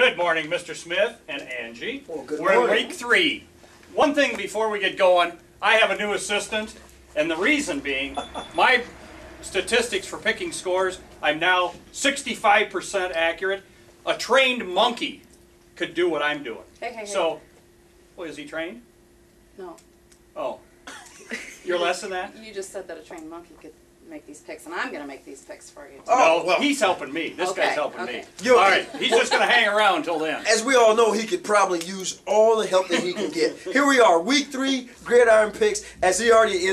Good morning, Mr. Smith and Angie. Well, good We're morning. in week 3. One thing before we get going, I have a new assistant, and the reason being, my statistics for picking scores, I'm now 65% accurate. A trained monkey could do what I'm doing. Hey. So, well, is he trained? No. Oh. You're less than that? You just said that a trained monkey could make these picks, and I'm going to make these picks for you. Oh, No, well. he's helping me. This Okay, guy's helping okay. me. All right, he's just going to hang around until then. As we all know, he could probably use all the help that he can get. Here we are, week 3, Gridiron Picks. As he already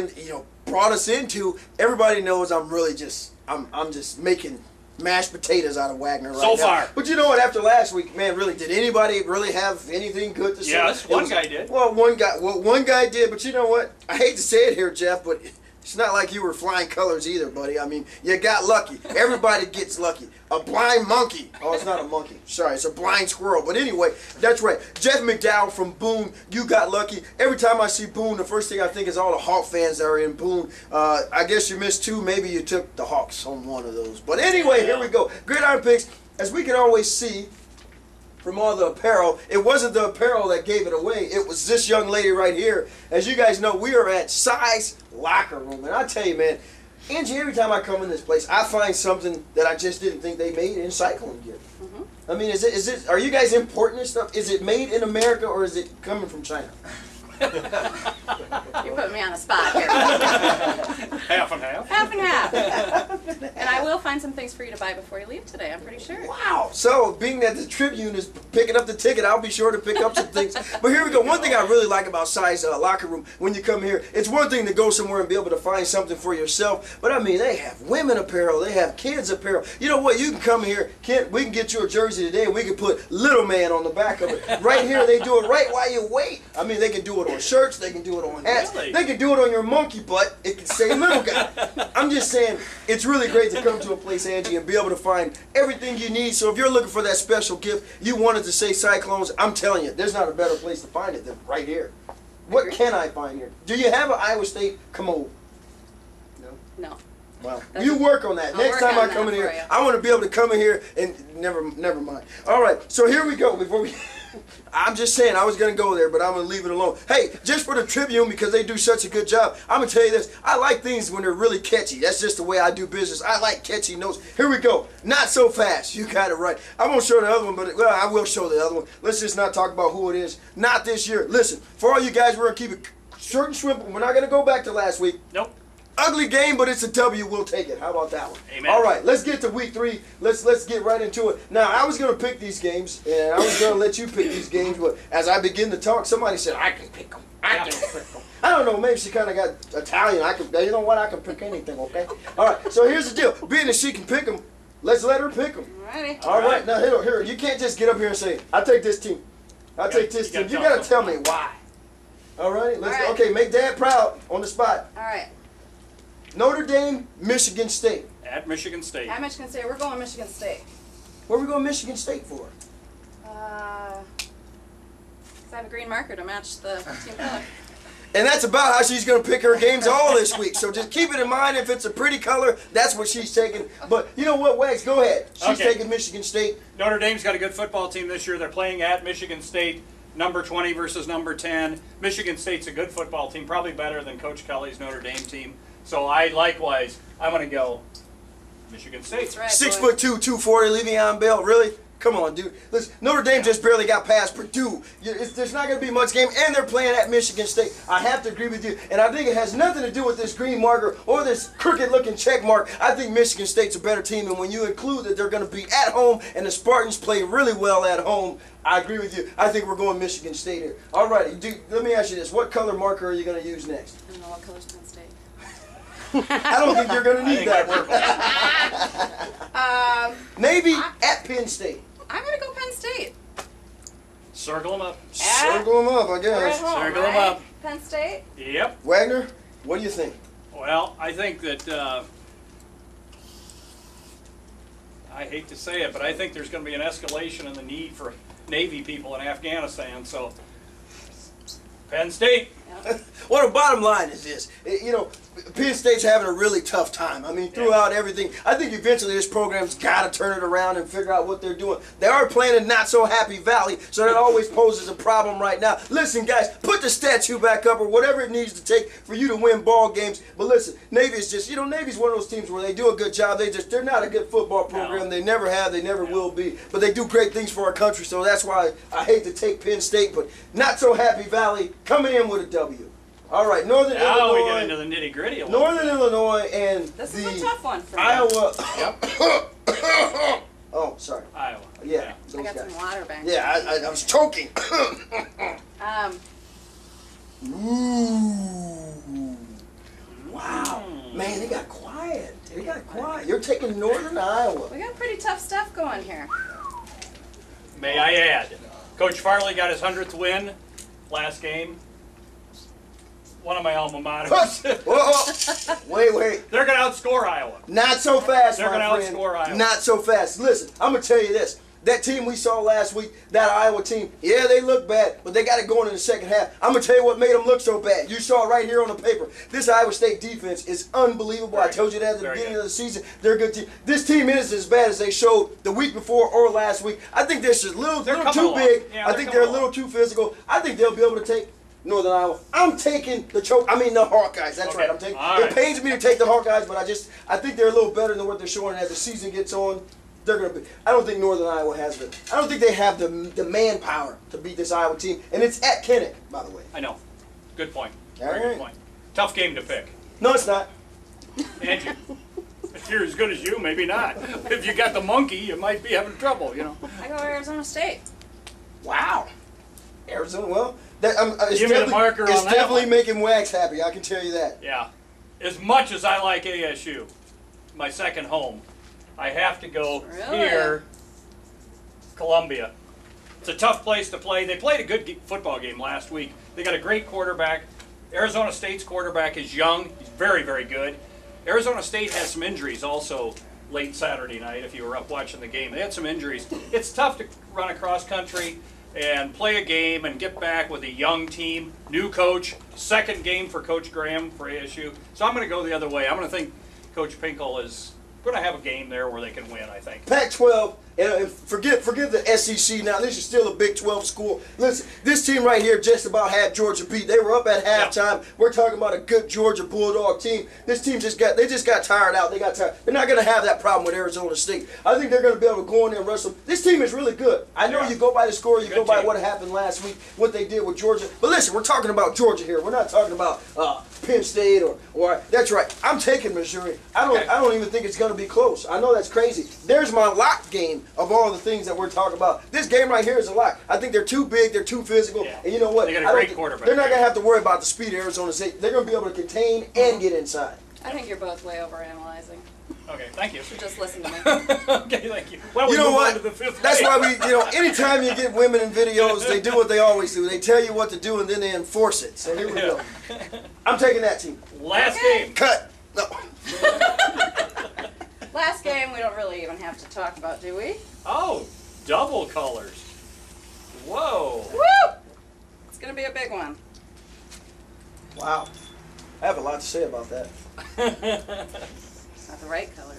brought us into, everybody knows I'm just making mashed potatoes out of Wagner right now. So far. But you know what? After last week, man, really, did anybody really have anything good to say? Yes, one guy did. Well, one guy did. But you know what? I hate to say it here, Jeff, but it's not like you were flying colors either, buddy. I mean, you got lucky. Everybody gets lucky. A blind monkey. Oh, it's not a monkey. Sorry, it's a blind squirrel. But anyway, that's right. Jeff McDowell from Boone, you got lucky. Every time I see Boone, the first thing I think is all the Hawk fans that are in Boone. I guess you missed 2. Maybe you took the Hawks on one of those. But anyway, here we go. Gridiron Picks, as we can always see from all the apparel, it wasn't the apparel that gave it away. It was this young lady right here. As you guys know, we are at Size Locker Room. And I tell you, man, Angie, every time I come in this place, I find something that I just didn't think they made in cycling gear. I mean, are you guys importing this stuff? Is it made in America or is it coming from China? You put me on the spot here. Half and half. Half and half. And I will find some things for you to buy before you leave today, I'm pretty sure. Wow. So, being that the Tribune is picking up the ticket, I'll be sure to pick up some things. But here we go. One thing I really like about Size Locker Room, when you come here, it's one thing to go somewhere and be able to find something for yourself. But I mean, they have women apparel. They have kids apparel. You know what? You can come here. We can get you a jersey today, and we can put Little Man on the back of it. Right here, they do it right while you wait. I mean, they can do it on shirts. They can do it on hats. Really? They can do it on your monkey butt. It can say Little Guy. I'm just saying, it's really great to come to a place, Angie, and be able to find everything you need. So if you're looking for that special gift, you wanted to say Cyclones, I'm telling you, there's not a better place to find it than right here. What can I find here? Do you have an Iowa State commode? No? No. Well, you work on that. Next time I come in here, I want to be able to come in here and never mind. All right, so here we go. Before we, I'm just saying I was going to go there, but I'm going to leave it alone. Hey, just for the Tribune, because they do such a good job, I'm going to tell you this. I like things when they're really catchy. That's just the way I do business. I like catchy notes. Here we go. Not so fast. You got it right. I won't show the other one, but well, I will show the other one. Let's just not talk about who it is. Not this year. Listen, for all you guys, we're going to keep it short and simple. We're not going to go back to last week. Nope. Ugly game, but it's a W. We'll take it. How about that one? Amen. All right, let's get to week 3. Let's get right into it. Now, I was going to pick these games, and I was going to let you pick these games, but as I begin to talk, somebody said, I can pick them. I can pick them. I don't know, maybe she kind of got Italian. You know what? I can pick anything, okay? All right, so here's the deal. Being that she can pick them, let's let her pick them. Alrighty. All right, now here. You can't just get up here and say, I take this team. I take this team. You got to tell me why. All right, let's go. Okay, make Dad proud on the spot. All right. Notre Dame, Michigan State. At Michigan State. At Michigan State. We're going Michigan State. Where are we going Michigan State for? 'Cause I have a green marker to match the team color. And that's about how she's going to pick her games all this week. So just keep it in mind. If it's a pretty color, that's what she's taking. But you know what, Wags? Go ahead. She's taking Michigan State. Notre Dame's got a good football team this year. They're playing at Michigan State, number 20 versus number 10. Michigan State's a good football team, probably better than Coach Kelly's Notre Dame team. So I'm going to go Michigan State. That's right, 6'2", 240, Le'Veon Bell. Really? Come on, dude. Listen, Notre Dame just barely got past Purdue. There's not going to be much game, and they're playing at Michigan State. I have to agree with you, and I think it has nothing to do with this green marker or this crooked-looking check mark. I think Michigan State's a better team, and when you include that they're going to be at home and the Spartans play really well at home, I agree with you. I think we're going Michigan State here. All right, let me ask you this. What color marker are you going to use next? I don't know what color's Penn State. I don't think you're going to need that. Navy at Penn State. I'm going to go Penn State. Circle them up. Circle them up, I guess. Home, Circle them right? up. Penn State? Yep. Wagner, what do you think? Well, I think that, I hate to say it, but I think there's going to be an escalation in the need for Navy people in Afghanistan. So, Penn State. Yep. Well, the bottom line is this. You know, Penn State's having a really tough time. I mean, throughout everything, I think eventually this program's got to turn it around and figure out what they're doing. They are playing in not-so-happy Valley, so that always poses a problem right now. Listen, guys, put the statue back up or whatever it needs to take for you to win ball games. But listen, Navy is just, you know, Navy's one of those teams where they do a good job. They're not a good football program. No. They never have. They never will be. But they do great things for our country, so that's why I hate to take Penn State, but not-so-happy Valley coming in with a W. All right, Northern Now we Illinois. get into the nitty-gritty a little Northern bit. Illinois and This the is a tough one for me. Iowa. Yep. Oh, sorry. Iowa. Yeah, I those got guys. some water back. Yeah, I was choking. Ooh. Wow. Man, they got quiet. They got quiet. You're taking Northern Iowa. We got pretty tough stuff going here. May I add, Coach Farley got his 100th win last game. One of my alma maters. Whoa. Wait. They're going to outscore Iowa. Not so fast, They're my gonna friend. outscore Iowa. Not so fast. Listen, I'm going to tell you this. That team we saw last week, that Iowa team, yeah, they look bad, but they got it going in the second half. I'm going to tell you what made them look so bad. You saw it right here on the paper. This Iowa State defense is unbelievable. I told you that at the beginning of the season. They're a good team. This team is as bad as they showed the week before or last week. I think they're just a little too big. Yeah, I think they're a little too physical. I think they'll be able to take Northern Iowa. I'm taking the Hawkeyes. That's right. I'm taking. All right. It pains me to take the Hawkeyes, but I think they're a little better than what they're showing as the season gets on. They're gonna be. I don't think Northern Iowa has the. I don't think they have the manpower to beat this Iowa team, and it's at Kinnick, by the way. I know. Good point. All Very right. good point. Tough game to pick. No, it's not. Andrew, if you're as good as you, maybe not. If you got the monkey, you might be having trouble, you know. I go Arizona State. Wow. Arizona. Well, it's Give me the marker on It's that definitely one. making Wags happy. I can tell you that. Yeah. As much as I like ASU, my second home, I have to go Really? here, Columbia. It's a tough place to play. They played a good football game last week. They got a great quarterback. Arizona State's quarterback is young. He's very, very good. Arizona State has some injuries also late Saturday night, if you were up watching the game. They had some injuries. It's tough to run across country and play a game and get back with a young team, new coach, second game for Coach Graham for ASU. So I'm going to go the other way. I'm going to think Coach Pinkel is going to have a game there where they can win, I think. Pac-12, and forget the SEC now. This is still a Big 12 school. Listen, this team right here just about had Georgia beat. They were up at halftime. We're talking about a good Georgia Bulldog team. This team just got tired out. They got tired. They're not going to have that problem with Arizona State. I think they're going to be able to go in there and wrestle. This team is really good. I know you go by the score, you go by what happened last week, what they did with Georgia. But listen, we're talking about Georgia here. We're not talking about Penn State or that's right. I'm taking Missouri. I don't even think it's going to be close. I know that's crazy. There's my lock game of all the things that we're talking about. This game right here is a lock. I think they're too big, they're too physical, and you know what? They got a great quarterback. They're not going to have to worry about the speed of Arizona State. They're going to be able to contain and get inside. I think you're both way overanalyzing. Okay, thank you. So just listen to me. Okay, thank you. Well, You know what? To the fifth That's game. why anytime you get women in videos, they do what they always do. They tell you what to do and then they enforce it. So here we go. I'm taking that team. Last Okay. game. Cut. No. Last game we don't really even have to talk about, do we? Oh, double colors. Whoa. Woo! It's going to be a big one. Wow. I have a lot to say about that. It's not the right color.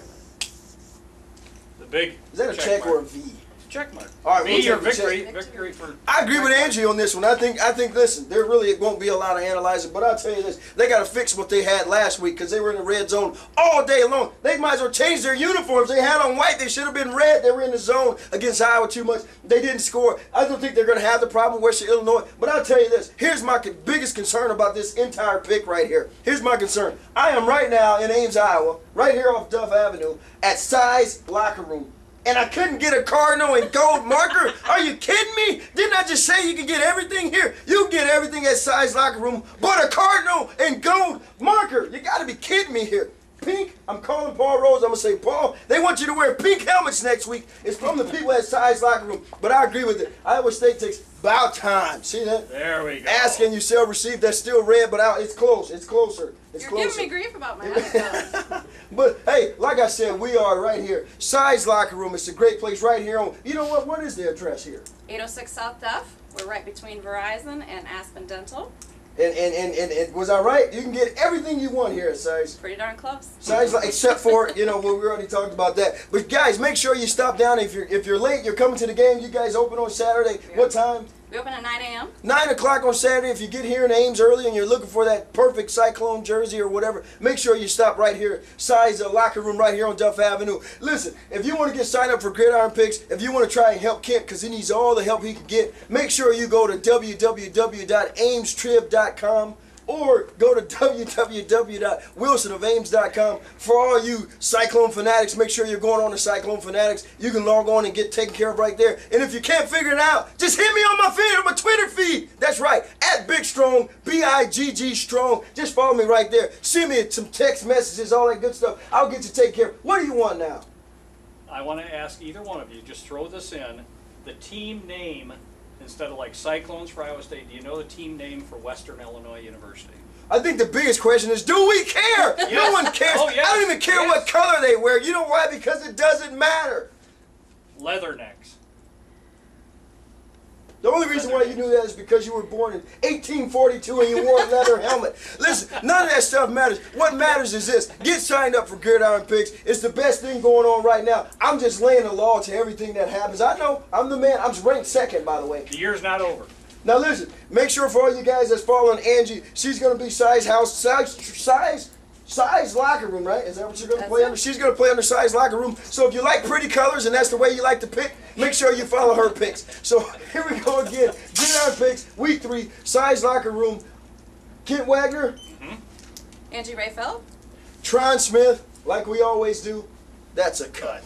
The big. Is that a check or a V? Check mark. All right, V we'll your take the check. victory. Victory for. I agree with Angie on this one. I think. Listen, there really won't be a lot of analyzing, but I'll tell you this: they got to fix what they had last week because they were in the red zone all day long. They might as well change their uniforms. They had on white. They should have been red. They were in the zone against Iowa too much. They didn't score. I don't think they're going to have the problem with Western Illinois. But I'll tell you this: here's my biggest concern about this entire pick right here. Here's my concern: I am right now in Ames, Iowa, right here off Duff Avenue, at Size Locker Room. And I couldn't get a Cardinal and gold marker? Are you kidding me? Didn't I just say you can get everything here? You can get everything at Size Locker Room, but a Cardinal and gold marker. You got to be kidding me here. Pink, I'm calling Paul Rose. I'm going to say, Paul, they want you to wear pink helmets next week. It's from the people at Size Locker Room. But I agree with it. Iowa State takes about time. See that? There we go. Ask and you shall receive. That's still red, but it's close. It's closer. It's You're closer. giving me grief about my other colors. But hey, like I said, we are right here. Size Locker Room. It's a great place right here on. You know what? What is the address here? 806 South Duff. We're right between Verizon and Aspen Dental. And was I right? You can get everything you want here at Size. Pretty darn close. Size, except for, you know, well, we already talked about that. But guys, make sure you stop down. If you're late, you're coming to the game. You guys open on Saturday. What time? We open at 9 a.m. 9 o'clock on Saturday. If you get here in Ames early and you're looking for that perfect Cyclone jersey or whatever, make sure you stop right here. Size locker room right here on Duff Avenue. Listen, if you want to get signed up for Gridiron Picks, if you want to try and help Kent because he needs all the help he can get, make sure you go to www.amestrib.com or go to www.wilsonofames.com. For all you Cyclone fanatics, make sure you're going on to Cyclone Fanatics. You can log on and get taken care of right there. And if you can't figure it out, just hit me on my Twitter feed. That's right, at Big Strong, BIGG Strong. Just follow me right there. Send me some text messages, all that good stuff. I'll get you taken care of. What do you want now? I want to ask either one of you, just throw this in, the team name. Instead of like Cyclones for Iowa State, do you know the team name for Western Illinois University? I think the biggest question is, do we care? Yes. No one cares. Oh, yes. I don't even care what color they wear. You know why? Because it doesn't matter. Leathernecks. The only reason why you knew that is because you were born in 1842 and you wore a leather helmet. Listen, none of that stuff matters. What matters is this. Get signed up for Gridiron Picks. It's the best thing going on right now. I'm just laying the law to everything that happens. I know. I'm the man. I'm ranked second, by the way. The year's not over. Now listen, make sure for all you guys that's following Angie, she's going to be Size locker room, right? Is that what you're going to play under? She's going to play under Size locker room. So if you like pretty colors and that's the way you like to pick, make sure you follow her picks. So here we go again. Gridiron Picks, week 3, Size locker room. Kent Wagner. Angie Rayfeld. Tron Smith, like we always do. That's a cut.